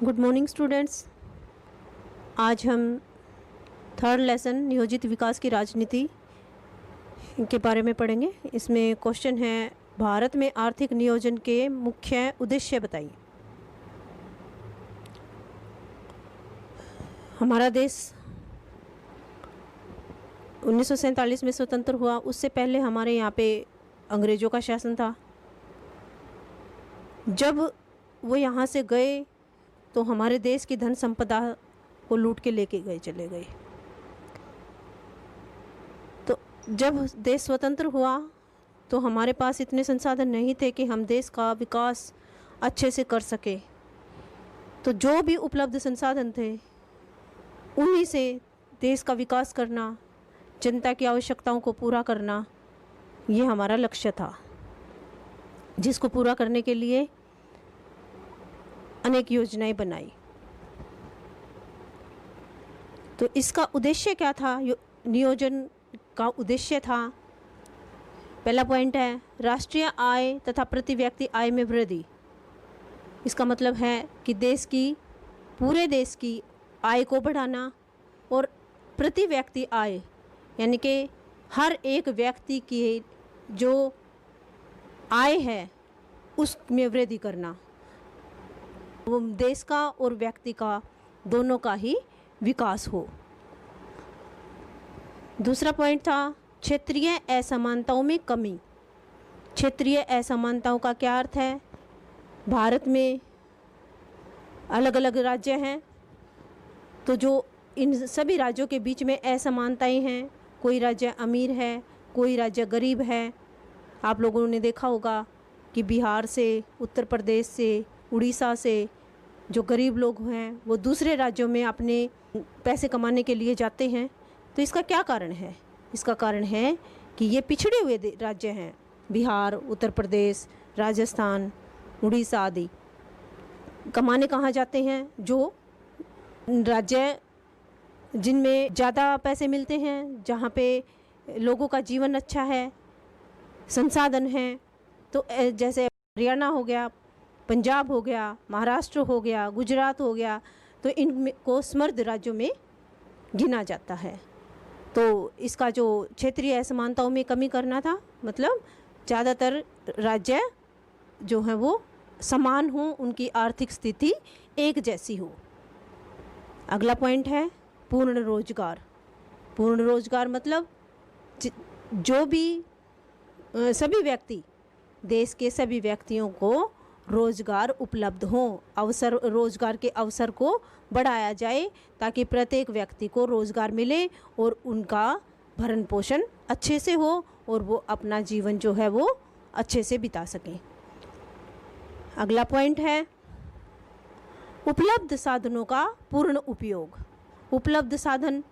Good morning students. आज हम third lesson नियोजित विकास की राजनीति के बारे में पढ़ेंगे। इसमें क्वेश्चन है, भारत में आर्थिक नियोजन के मुख्य उद्देश्य बताइए। हमारा देश 1947 में स्वतंत्र हुआ। उससे पहले हमारे यहाँ पे अंग्रेज़ों का शासन था। जब वो यहाँ से गए तो हमारे देश की धन संपदा को लूट के लेके चले गए। तो जब देश स्वतंत्र हुआ तो हमारे पास इतने संसाधन नहीं थे कि हम देश का विकास अच्छे से कर सके। तो जो भी उपलब्ध संसाधन थे उन्हीं से देश का विकास करना, जनता की आवश्यकताओं को पूरा करना, ये हमारा लक्ष्य था, जिसको पूरा करने के लिए अनेक योजनाएं बनाई। तो इसका उद्देश्य क्या था? नियोजन का उद्देश्य था, पहला पॉइंट है राष्ट्रीय आय तथा प्रति व्यक्ति आय में वृद्धि। इसका मतलब है कि पूरे देश की आय को बढ़ाना और प्रति व्यक्ति आय यानी कि हर एक व्यक्ति की जो आय है उसमें वृद्धि करना। वो देश का और व्यक्ति का दोनों का ही विकास हो। दूसरा पॉइंट था क्षेत्रीय असमानताओं में कमी। क्षेत्रीय असमानताओं का क्या अर्थ है? भारत में अलग अलग राज्य हैं, तो जो इन सभी राज्यों के बीच में असमानताएं हैं। कोई राज्य अमीर है, कोई राज्य गरीब है। आप लोगों ने देखा होगा कि बिहार से, उत्तर प्रदेश से, उड़ीसा से जो गरीब लोग हैं वो दूसरे राज्यों में अपने पैसे कमाने के लिए जाते हैं। तो इसका क्या कारण है? इसका कारण है कि ये पिछड़े हुए राज्य हैं। बिहार, उत्तर प्रदेश, राजस्थान, उड़ीसा आदि कमाने कहाँ जाते हैं? जो राज्य जिनमें ज़्यादा पैसे मिलते हैं, जहाँ पे लोगों का जीवन अच्छा है, संसाधन हैं। तो जैसे हरियाणा हो गया, पंजाब हो गया, महाराष्ट्र हो गया, गुजरात हो गया, तो इनको समृद्ध राज्यों में गिना जाता है। तो इसका जो क्षेत्रीय असमानताओं में कमी करना था, मतलब ज़्यादातर राज्य जो हैं वो समान हों, उनकी आर्थिक स्थिति एक जैसी हो। अगला पॉइंट है पूर्ण रोजगार। पूर्ण रोजगार मतलब जो भी सभी व्यक्ति, देश के सभी व्यक्तियों को रोजगार उपलब्ध हो, रोजगार के अवसर को बढ़ाया जाए ताकि प्रत्येक व्यक्ति को रोजगार मिले और उनका भरण पोषण अच्छे से हो और वो अपना जीवन जो है वो अच्छे से बिता सकें। अगला पॉइंट है उपलब्ध साधनों का पूर्ण उपयोग। उपलब्ध साधन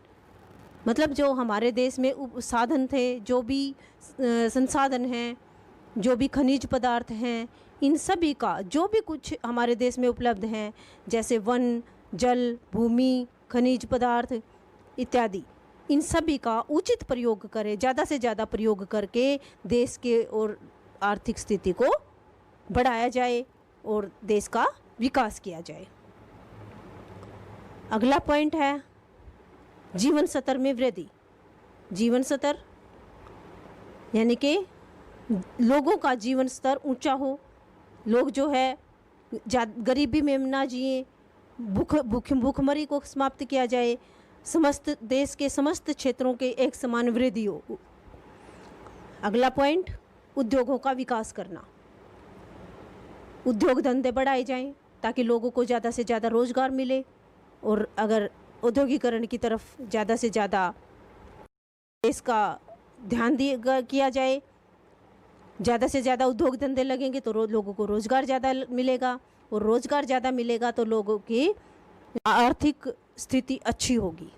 मतलब जो हमारे देश में साधन थे, जो भी संसाधन हैं, जो भी खनिज पदार्थ हैं, इन सभी का जो भी कुछ हमारे देश में उपलब्ध हैं, जैसे वन, जल, भूमि, खनिज पदार्थ इत्यादि, इन सभी का उचित प्रयोग करें, ज़्यादा से ज़्यादा प्रयोग करके देश के और आर्थिक स्थिति को बढ़ाया जाए और देश का विकास किया जाए। अगला पॉइंट है जीवन स्तर में वृद्धि। जीवन स्तर यानी कि लोगों का जीवन स्तर ऊंचा हो, लोग जो है गरीबी में ना जिए, भूखमरी को समाप्त किया जाए, समस्त देश के समस्त क्षेत्रों के एक समान वृद्धि हो। अगला पॉइंट उद्योगों का विकास करना। उद्योग धंधे बढ़ाए जाएं ताकि लोगों को ज़्यादा से ज़्यादा रोजगार मिले, और अगर औद्योगिकरण की तरफ ज़्यादा से ज़्यादा देश का ध्यान किया जाए, ज़्यादा से ज़्यादा उद्योग धंधे लगेंगे तो लोगों को रोज़गार ज़्यादा मिलेगा, और रोज़गार ज़्यादा मिलेगा तो लोगों की आर्थिक स्थिति अच्छी होगी।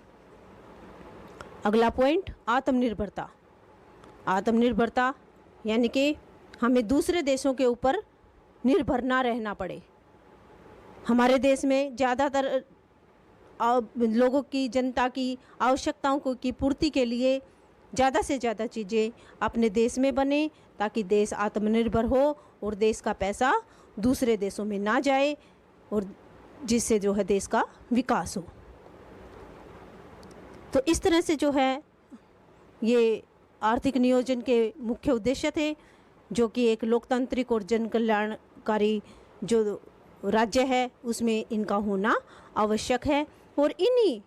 अगला पॉइंट आत्मनिर्भरता। आत्मनिर्भरता यानी कि हमें दूसरे देशों के ऊपर निर्भर ना रहना पड़े। हमारे देश में ज़्यादातर लोगों की, जनता की आवश्यकताओं की पूर्ति के लिए ज़्यादा से ज़्यादा चीज़ें अपने देश में बने ताकि देश आत्मनिर्भर हो और देश का पैसा दूसरे देशों में ना जाए और जिससे जो है देश का विकास हो। तो इस तरह से जो है ये आर्थिक नियोजन के मुख्य उद्देश्य थे, जो कि एक लोकतांत्रिक और जन कल्याणकारी जो राज्य है उसमें इनका होना आवश्यक है। और इन्हीं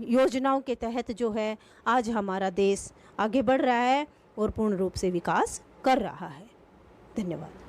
योजनाओं के तहत जो है आज हमारा देश आगे बढ़ रहा है और पूर्ण रूप से विकास कर रहा है। धन्यवाद।